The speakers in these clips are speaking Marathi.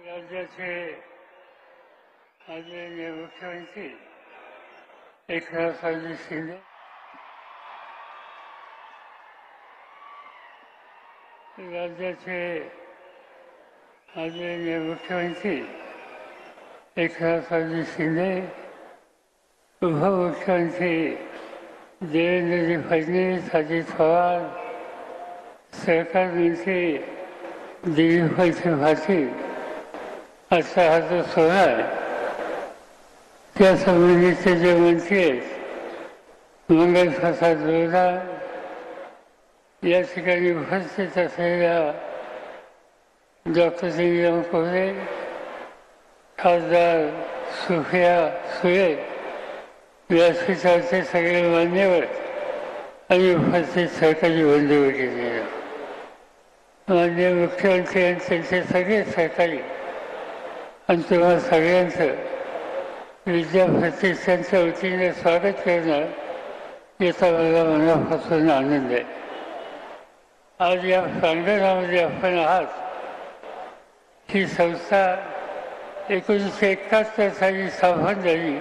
राज्याचे आदरणीय मुख्यमंत्री एकनाथरावजी शिंदे, राज्याचे आदरणीय मुख्यमंत्री एकनाथरावजी शिंदे, उपमुख्यमंत्री देवेंद्रजी फडणवीस, अजित पवार, सहकार मंत्री दिलीपभाई पाटील, असा हा जो सोहळा आहे त्या संबंधीचे जे मंत्री आहेत मंगलप्रसाद लोढा, या ठिकाणी उपस्थित असलेल्या डॉक्टर श्रीराम कोहरे, खासदार सुप्रिया सुळे, व्यासपीठावरचे सगळे मान्यवर आणि उपस्थित सहकारी बंधू वगैरे, माननीय मुख्यमंत्री आणि त्यांचे सगळे सहकारी आणि तुम्हा सगळ्यांचं विद्याप्रतिष्ठानच्या वतीने स्वागत करणं याचा मला मनापासून आनंद आहे. आज या प्रांगणामध्ये आपण आहात. ही संस्था 1971 साली स्थापन झाली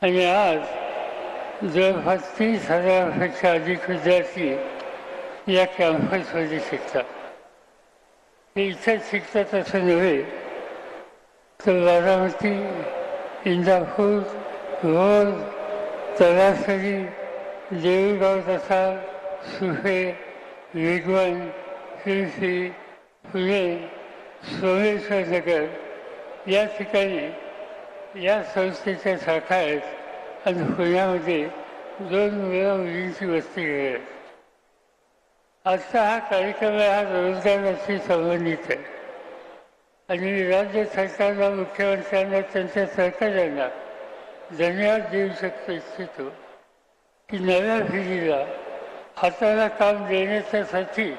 आणि आज जवळपास 30,000पेक्षा अधिक विद्यार्थी या कॅम्पसमध्ये शिकतात. हे इथंच शिकतात असं नव्हे तर बारामती, इंदापूर, भोर, तलासरी, देऊळगाव तसा, सुहे, वेगवान, हिरसी, पुणे, सोमेश्वरनगर या ठिकाणी या संस्थेच्या शाखा आहेत आणि पुण्यामध्ये 2 मुलं मुलींची वस्ती आहे. आजचा हा कार्यक्रम हा रोजगाराशी संबंधित आहे आणि राज्य सरकारला, मुख्यमंत्र्यांना, त्यांच्या सहकार्यांना धन्यवाद देऊ इच्छितो की नव्या पिढीला हाताला काम देण्याच्यासाठी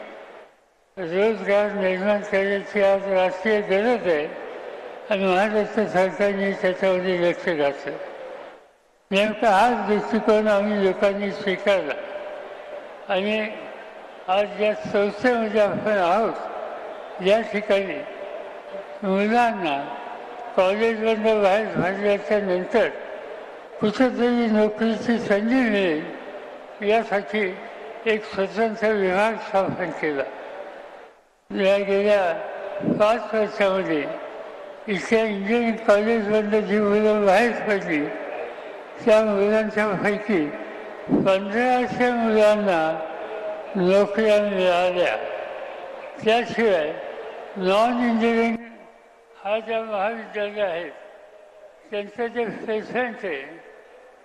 रोजगार निर्माण करण्याची आज राष्ट्रीय गरज आहे आणि महाराष्ट्र सरकारने त्याच्यामध्ये लक्ष घातलं. नेमका हाच दृष्टिकोन आम्ही लोकांनी स्वीकारला आणि आज या संस्थेमध्ये आपण आहोत. या ठिकाणी मुलांना कॉलेजमधून बाहेर पडल्याच्या नंतर कुठेतरी नोकरीची संधी मिळेल यासाठी एक स्वतंत्र विभाग स्थापन केला. गेल्या 5 वर्षामध्ये इथल्या इंजिनिअरिंग कॉलेजमधून जी मुलं बाहेर पडली त्या मुलांच्या पैकी 1500 मुलांना नोकऱ्या मिळाल्या. त्याशिवाय नॉन इंजिनिअरिंग हा ज्या महाविद्यालय आहेत त्यांचं जे प्लेसमेंट आहे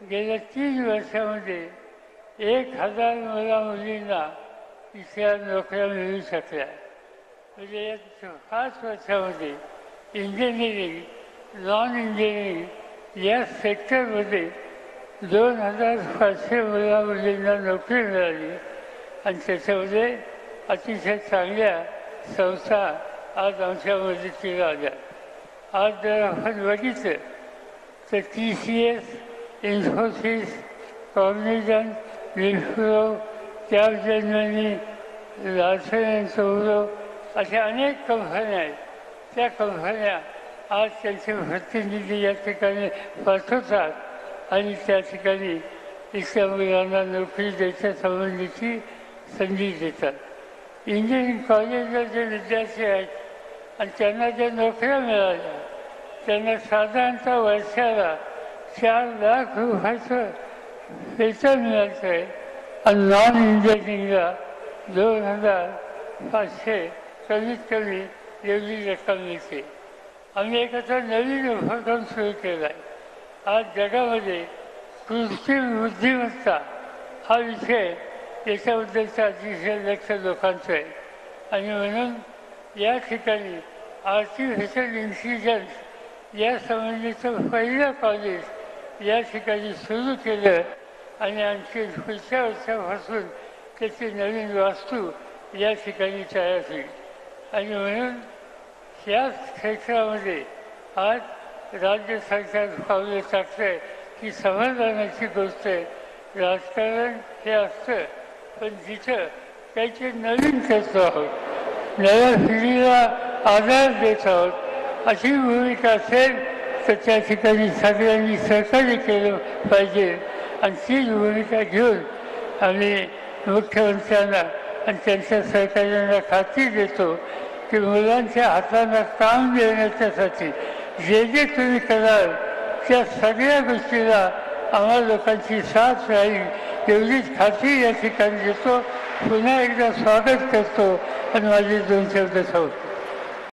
गेल्या 3 वर्षामध्ये 1000 मुला-मुलींना इथल्या नोकऱ्या मिळू शकल्या. म्हणजे या 5 वर्षामध्ये इंजिनिअरिंग, नॉन इंजिनिअरिंग या सेक्टरमध्ये 2500 मुला-मुलींना नोकरी मिळाली आणि त्याच्यामध्ये अतिशय चांगल्या संस्था आज आमच्या मदतीला आल्या. आज जर आपण बघितलं तर TCS, Infosys, cognisant, Wipro, Capgemini, Larsen and Toubro अशा अनेक कंपन्या आहेत. त्या कंपन्या आज त्यांचे प्रतिनिधी या ठिकाणी पाठवतात आणि त्या ठिकाणी इथल्या मुलांना नोकरी द्यायच्या संबंधीची संधी देतात. इंजिनिअरिंग कॉलेजला जे विद्यार्थी आहेत आणि त्यांना ज्या नोकऱ्या मिळाल्या त्यांना साधारणतः वर्षाला 4 लाख रुपयाचं वेतन मिळालं आहे आणि नॉन इंजिनिअरिंगला 2500 कमीत कमी एवढी रक्कम मिळते. आम्ही एखादा नवीन उपक्रम सुरू केला आहे. आज जगामध्ये कृत्रिम बुद्धिमत्ता हा विषय याच्याबद्दलचं अतिशय लक्ष लोकांचं आहे आणि म्हणून या ठिकाणी आर्टिफिशियल इंटेलिजन्स या संबंधीचं पहिलं कॉलेज या ठिकाणी सुरू केलं आणि आणखी पुढच्या वर्षापासून त्याची नवीन वास्तू या ठिकाणी तयार होईल. आणि म्हणून या क्षेत्रामध्ये आज राज्य सरकार पावलं टाकतं आहे ही समाधानाची गोष्ट आहे. राजकारण हे असतं पण जिथं काहीतरी नवीन करतो आहोत, नव्या पिढीला आधार देत आहोत अशी भूमिका असेल तर त्या ठिकाणी सगळ्यांनी सहकार्य केलं पाहिजे आणि तीच भूमिका घेऊन आम्ही मुख्यमंत्र्यांना आणि त्यांच्या सहकार्यांना खात्री देतो की मुलांच्या हाताला काम देण्याच्यासाठी जे जे तुम्ही कराल त्या सगळ्या गोष्टीला आम्हा लोकांची साथ राहील एवढीच खात्री या ठिकाणी देतो. पुन्हा एकदा स्वागत करतो आणि माझे 2 शब्द सांगतो.